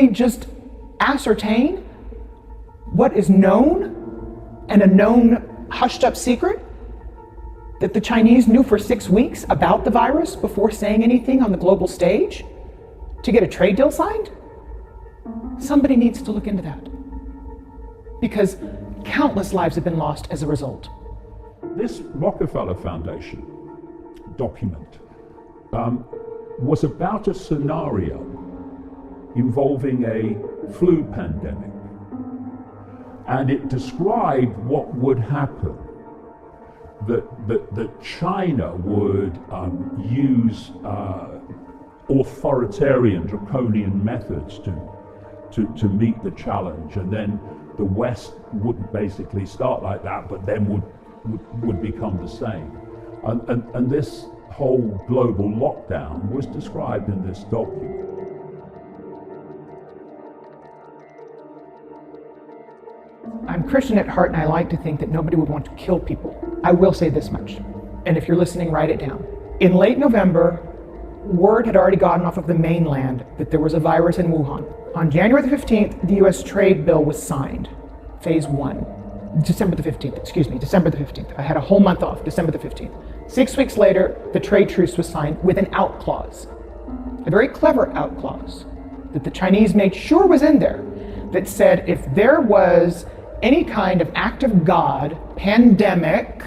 we just ascertain what is known and a known hushed up secret that the Chinese knew for 6 weeks about the virus before saying anything on the global stage to get a trade deal signed? Somebody needs to look into that, because countless lives have been lost as a result. This Rockefeller Foundation document was about a scenario involving a flu pandemic, and it described what would happen, that China would use authoritarian, draconian methods to meet the challenge, and then the West wouldn't basically start like that, but then would become the same. And this whole global lockdown was described in this document. I'm Christian at heart, and I like to think that nobody would want to kill people. I will say this much, and if you're listening, write it down. In late November, word had already gotten off of the mainland that there was a virus in Wuhan. On January the 15th, the US trade bill was signed, phase 1. December the 15th. I had a whole month off, December the 15th. 6 weeks later, the trade truce was signed with an out clause, a very clever out clause that the Chinese made sure was in there, that said if there was any kind of act of God, pandemic,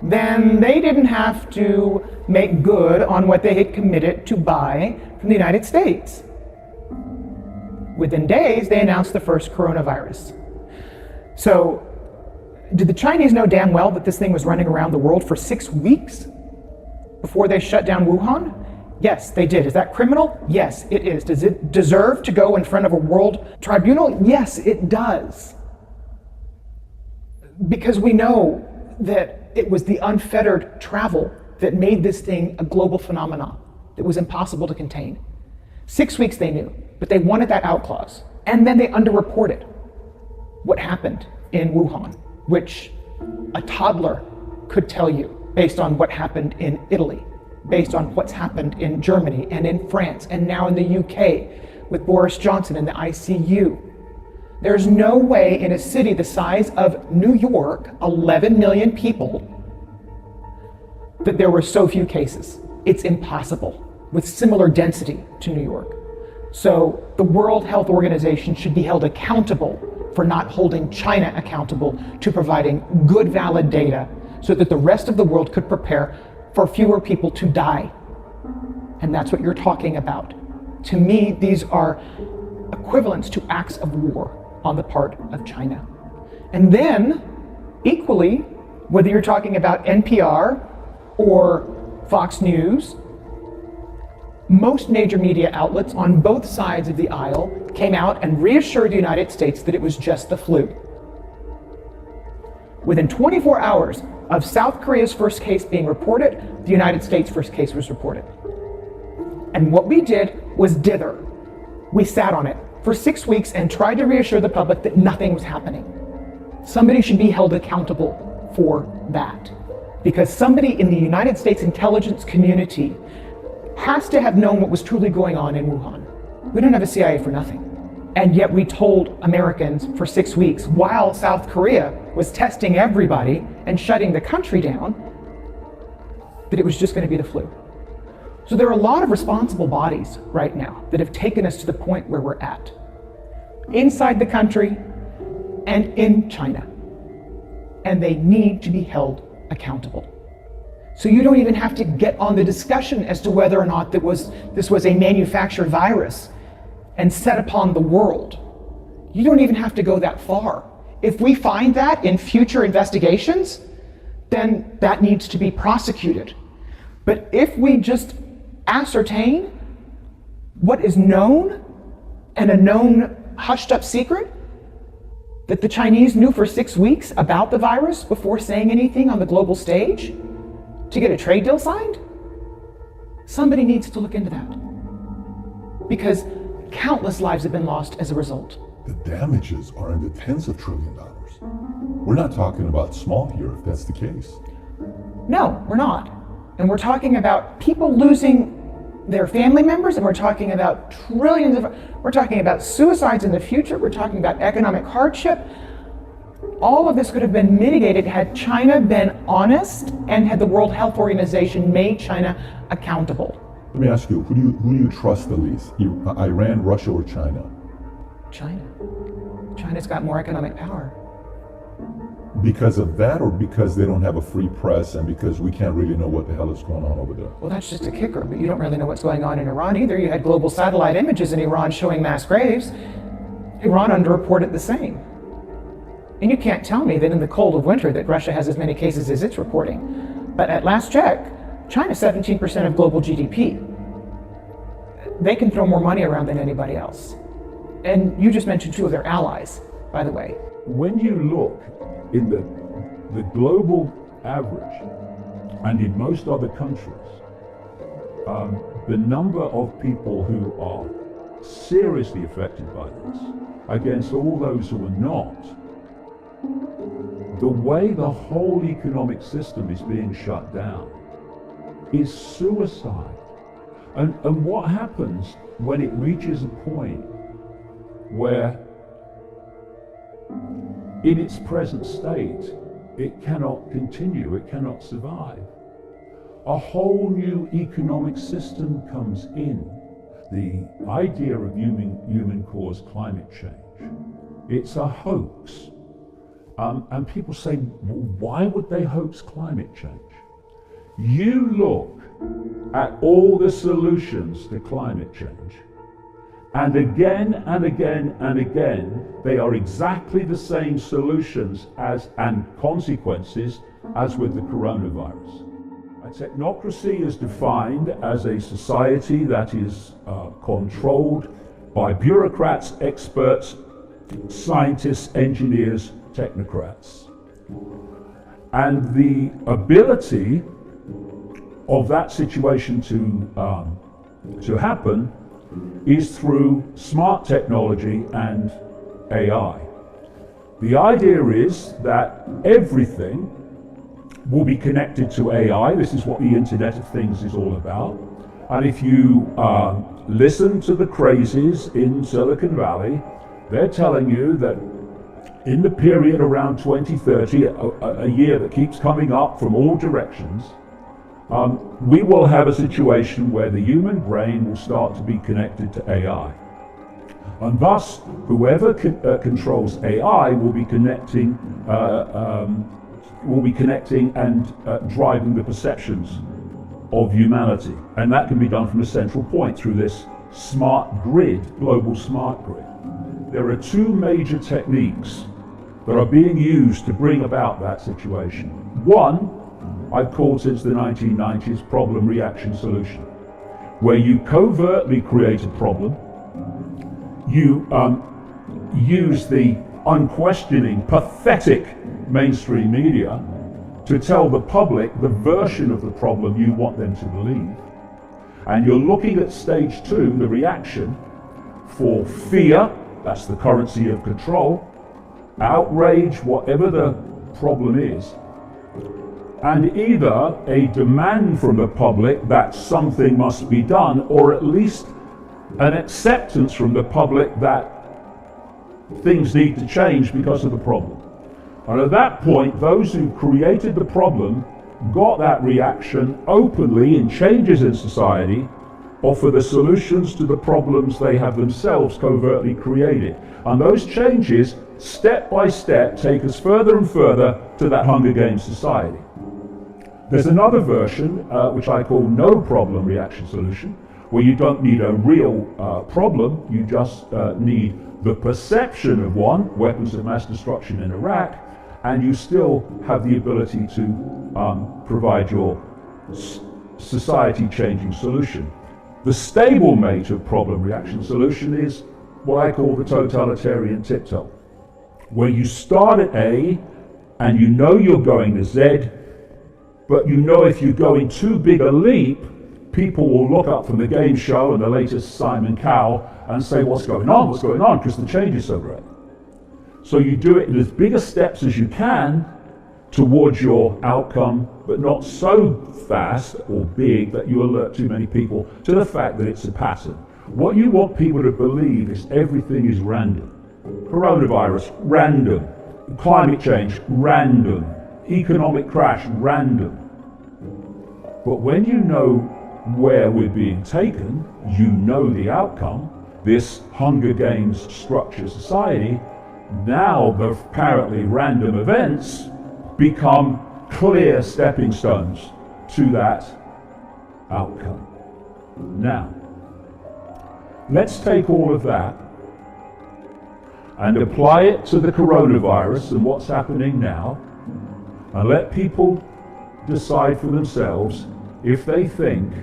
then they didn't have to make good on what they had committed to buy from the United States. Within days, they announced the first coronavirus. So, did the Chinese know damn well that this thing was running around the world for 6 weeks before they shut down Wuhan? Yes, they did. Is that criminal? Yes, it is. Does it deserve to go in front of a world tribunal? Yes, it does. Because we know that it was the unfettered travel that made this thing a global phenomenon that was impossible to contain. 6 weeks they knew, but they wanted that out clause. And then they underreported what happened in Wuhan, which a toddler could tell you based on what happened in Italy, based on what's happened in Germany and in France, and now in the UK with Boris Johnson in the ICU. There's no way in a city the size of New York, 11 million people, that there were so few cases. It's impossible with similar density to New York. So the World Health Organization should be held accountable for not holding China accountable to providing good, valid data so that the rest of the world could prepare for fewer people to die. And that's what you're talking about. To me, these are equivalents to acts of war on the part of China. And then, equally, whether you're talking about NPR or Fox News, most major media outlets on both sides of the aisle came out and reassured the United States that it was just the flu. Within 24 hours of South Korea's first case being reported, the United States' first case was reported. And what we did was dither. We sat on it for 6 weeks and tried to reassure the public that nothing was happening. Somebody should be held accountable for that, because somebody in the United States intelligence community has to have known what was truly going on in Wuhan. We don't have a CIA for nothing. And yet we told Americans for 6 weeks, while South Korea was testing everybody and shutting the country down, that it was just going to be the flu. So there are a lot of responsible bodies right now that have taken us to the point where we're at, inside the country and in China. And they need to be held accountable. So you don't even have to get on the discussion as to whether or not this was a manufactured virus and set upon the world. You don't even have to go that far. If we find that in future investigations, then that needs to be prosecuted. But if we just ascertain what is known and a known hushed up secret that the Chinese knew for 6 weeks about the virus before saying anything on the global stage to get a trade deal signed, somebody needs to look into that, because countless lives have been lost as a result. The damages are in the tens of trillions of dollars. We're not talking about small here if that's the case. No, we're not. And we're talking about people losing their family members, and we're talking about we're talking about suicides in the future, we're talking about economic hardship. All of this could have been mitigated had China been honest and had the World Health Organization made China accountable. Let me ask you, who do you trust the least? Iran, Russia, or China? China. China's got more economic power. Because of that, or because they don't have a free press and because we can't really know what the hell is going on over there? Well, that's just a kicker, but you don't really know what's going on in Iran either. You had global satellite images in Iran showing mass graves. Iran underreported the same. And you can't tell me that in the cold of winter that Russia has as many cases as it's reporting. But at last check, China's 17% of global GDP. They can throw more money around than anybody else. And you just mentioned two of their allies, by the way. When you look in the global average and in most other countries, the number of people who are seriously affected by this against all those who are not, the way the whole economic system is being shut down is suicide. And what happens when it reaches a point where in its present state it cannot continue, it cannot survive? A whole new economic system comes in. The idea of human-caused climate change, it's a hoax. And people say, why would they hoax climate change? You look at all the solutions to climate change, and again and again and again, they are exactly the same solutions and consequences as with the coronavirus. A technocracy is defined as a society that is controlled by bureaucrats, experts, scientists, engineers, technocrats. And the ability of that situation to happen is through smart technology and AI. The idea is that everything will be connected to AI. This is what the Internet of Things is all about. And if you listen to the crazies in Silicon Valley, they're telling you that in the period around 2030, a year that keeps coming up from all directions, we will have a situation where the human brain will start to be connected to AI. And thus, whoever controls AI will be connecting and driving the perceptions of humanity. And that can be done from a central point through this smart grid, global smart grid. There are two major techniques that are being used to bring about that situation. One, I've called since the 1990s problem, reaction, solution, where you covertly create a problem, you use the unquestioning, pathetic mainstream media to tell the public the version of the problem you want them to believe. And you're looking at stage two, the reaction, for fear, that's the currency of control, outrage, whatever the problem is, and either a demand from the public that something must be done, or at least an acceptance from the public that things need to change because of the problem. And at that point, those who created the problem got that reaction openly in changes in society, offer the solutions to the problems they have themselves covertly created. And those changes, step by step, take us further and further to that Hunger Games society. There's another version, which I call no problem reaction solution, where you don't need a real problem, you just need the perception of one, weapons of mass destruction in Iraq, and you still have the ability to provide your society-changing solution. The stablemate of problem reaction solution is what I call the totalitarian tiptoe, where you start at A and you know you're going to Z, but you know if you're going too big a leap, people will look up from the game show and the latest Simon Cowell and say, what's going on, because the change is so great. So you do it in as big a steps as you can towards your outcome but not so fast or big that you alert too many people to the fact that it's a pattern. What you want people to believe is everything is random. Coronavirus, random. Climate change, random. Economic crash, random. But when you know where we're being taken, you know the outcome, this Hunger Games structured society, now the apparently random events become clear stepping stones to that outcome. Now, let's take all of that and apply it to the coronavirus and what's happening now, and let people decide for themselves if they think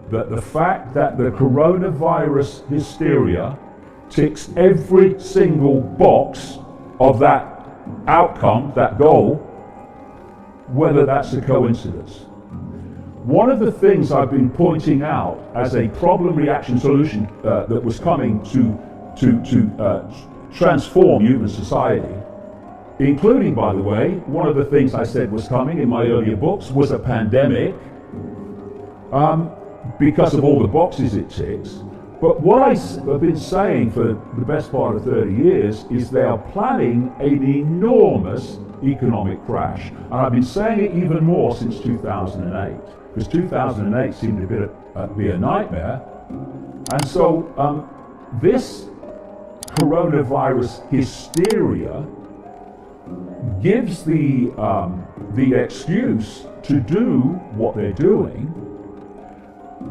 that the fact that the coronavirus hysteria ticks every single box of that outcome, that goal, whether that's a coincidence. One of the things I've been pointing out as a problem reaction solution that was coming to transform human society, including, by the way, one of the things I said was coming in my earlier books was a pandemic, because of all the boxes it ticks. But what I've been saying for the best part of 30 years is they are planning an enormous economic crash. And I've been saying it even more since 2008, because 2008 seemed to be a nightmare. And so this coronavirus hysteria gives the excuse to do what they're doing,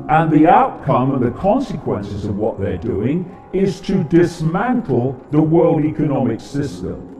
and the outcome and the consequences of what they're doing is to dismantle the world economic system.